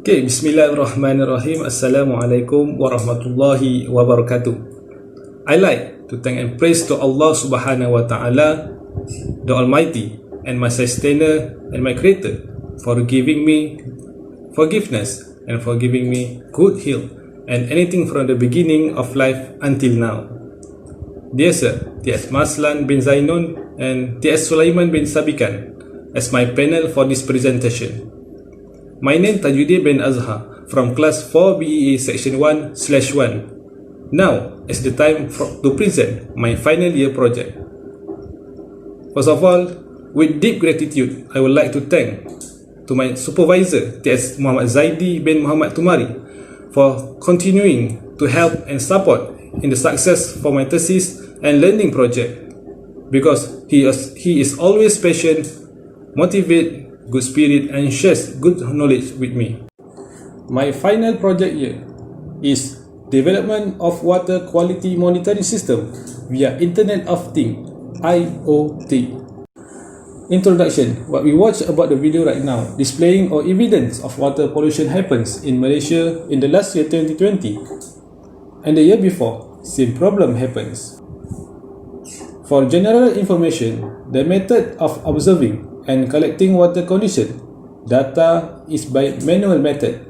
Okay, Bismillahirrahmanirrahim. Assalamualaikum warahmatullahi wabarakatuh. I like to thank and praise to Allah Subhanahu wa Ta'ala, the Almighty, and my sustainer and my creator, for giving me forgiveness and for giving me good health and anything from the beginning of life until now. Dear Sir, T.S. Maslan bin Zainun and T.S. Sulaiman bin Sabikan as my panel for this presentation. My name Tajuddin bin Azahar from class 4 BEA section 1/1. Now is the time to present my final year project. First of all, with deep gratitude, I would like to thank to my supervisor T.S. Muhammad Zaidi bin Muhammad Tumari for continuing to help and support in the success for my thesis and learning project, because he is always patient, motivated, good spirit, and shares good knowledge with me. My final project year is development of water quality monitoring system via Internet of Things (IoT). Introduction. What we watch about the video right now displaying or evidence of water pollution happens in Malaysia in the last year 2020 and the year before. Same problem happens. For general information, the method of observing and collecting water condition data is by manual method.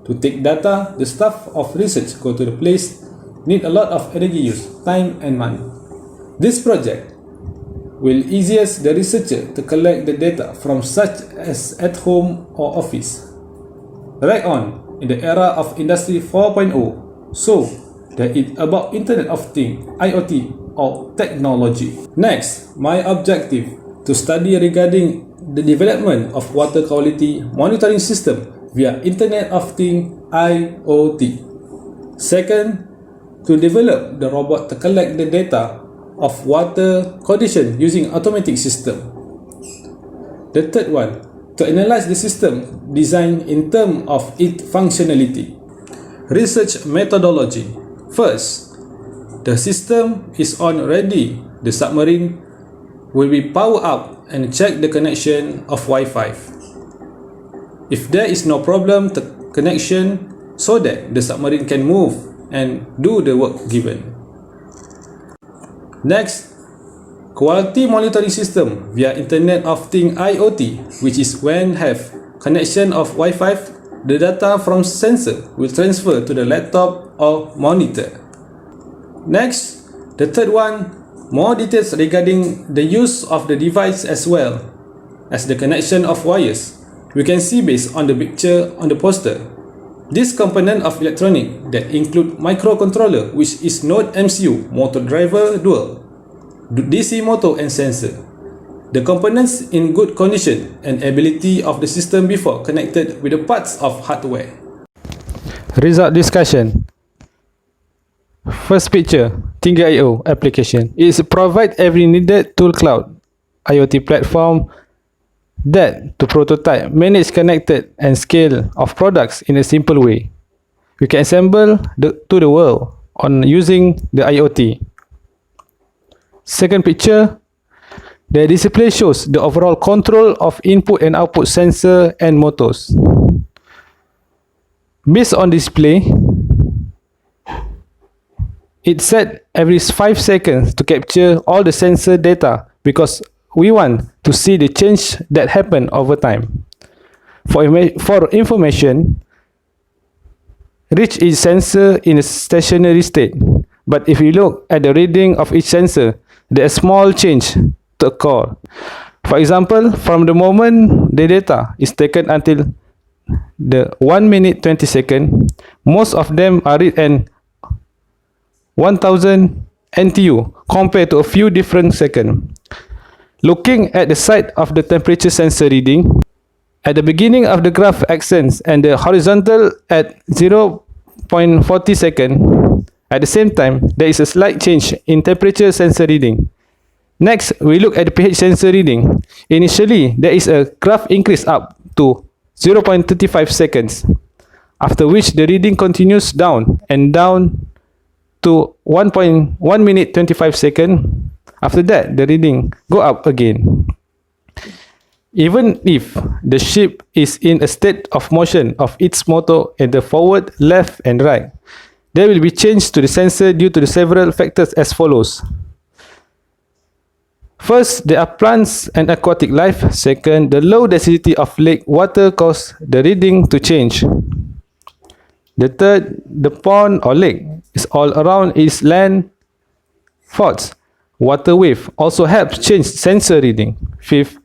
To take data, the staff of research go to the place, need a lot of energy use, time and money. This project will easiest the researcher to collect the data from such as at home or office. Right on, in the era of Industry 4.0, so that it's about Internet of Things, IoT or technology. Next, my objective to study regarding the development of water quality monitoring system via Internet of Things (IoT). Second, to develop the robot to collect the data of water condition using automatic system. The third one, to analyze the system design in terms of its functionality. Research methodology. First, the system is on ready. The submarine will be powered up and check the connection of Wi-Fi. If there is no problem to connection, so that the submarine can move and do the work given. Next, quality monitoring system via Internet of Things (IoT), which is when have connection of Wi-Fi, the data from sensor will transfer to the laptop or monitor. Next, the third one, more details regarding the use of the device as well as the connection of wires. We can see based on the picture on the poster. This component of electronic that include microcontroller, which is node MCU, motor driver dual, DC motor and sensor. The components in good condition and ability of the system before connected with the parts of hardware. Result discussion. First picture, Tinggi.io application. It provides every needed tool cloud IoT platform that to prototype, manage, connected and scale of products in a simple way. We can assemble to the world on using the IoT. Second picture, the display shows the overall control of input and output sensor and motors. Based on display, it set every 5 seconds to capture all the sensor data because we want to see the change that happen over time. For information, reach each sensor in a stationary state. But if you look at the reading of each sensor, there is small change to occur. For example, from the moment the data is taken until the 1 minute 20 seconds, most of them are read and 1000 NTU compared to a few different seconds. Looking at the side of the temperature sensor reading, at the beginning of the graph axis and the horizontal at 0.40 seconds, at the same time, there is a slight change in temperature sensor reading. Next, we look at the pH sensor reading. Initially, there is a graph increase up to 0.35 seconds, after which the reading continues down and down to 1 minute 25 seconds. After that, the reading go up again. Even if the ship is in a state of motion of its motor in the forward, left and right, there will be change to the sensor due to the several factors as follows. First, there are plants and aquatic life. Second, the low density of lake water cause the reading to change. The third, the pond or lake is all around its land. Fourth, water wave also helps change sensor reading. Fifth,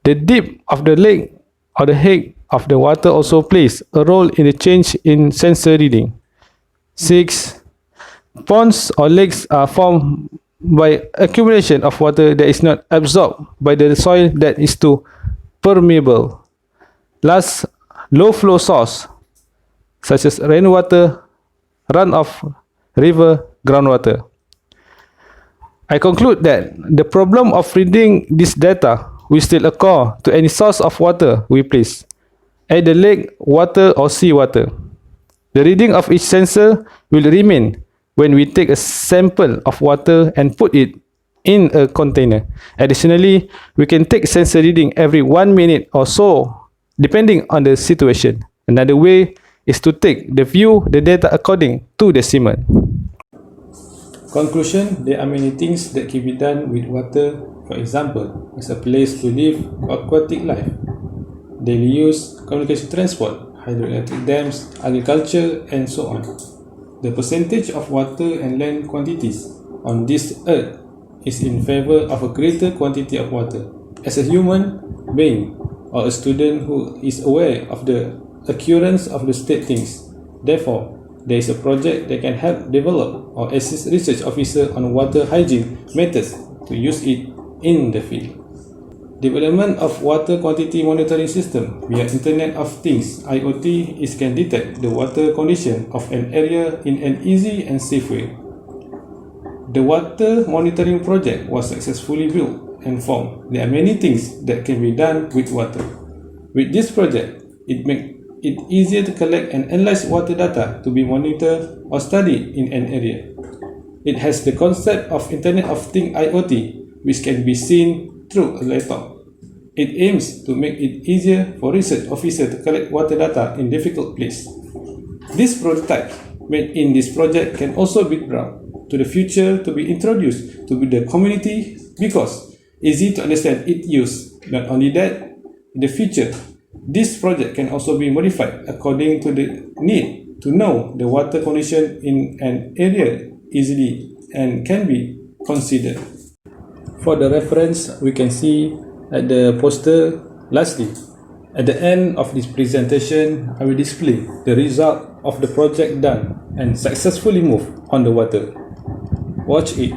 the depth of the lake or the height of the water also plays a role in the change in sensor reading. 6. Ponds or lakes are formed by accumulation of water that is not absorbed by the soil that is too permeable. Last, low flow source such as rainwater, runoff, river, groundwater. I conclude that the problem of reading this data will still occur to any source of water we place, either lake, water or seawater. The reading of each sensor will remain when we take a sample of water and put it in a container. Additionally, we can take sensor reading every 1 minute or so, depending on the situation. Another way is to take the data according to the decimal. Conclusion, there are many things that can be done with water, for example, as a place to live, aquatic life, daily use, communication transport, hydroelectric dams, agriculture, and so on. The percentage of water and land quantities on this earth is in favor of a greater quantity of water. As a human being or a student who is aware of the occurrence of the state things, therefore, there is a project that can help develop or assist research officer on water hygiene methods to use it in the field. Development of water quantity monitoring system via Internet of Things (IoT) can detect the water condition of an area in an easy and safe way. The water monitoring project was successfully built and formed. There are many things that can be done with water. With this project, it makes it easier to collect and analyze water data to be monitored or studied in an area. It has the concept of Internet of Things (IoT), which can be seen through a laptop. It aims to make it easier for research officers to collect water data in difficult places. This prototype made in this project can also be brought to the future to be introduced to the community because easy to understand its use. Not only that, in the future, this project can also be modified according to the need to know the water condition in an area easily and can be considered. For the reference, we can see at the poster. Lastly, at the end of this presentation, I will display the result of the project done and successfully moved on the water. Watch it.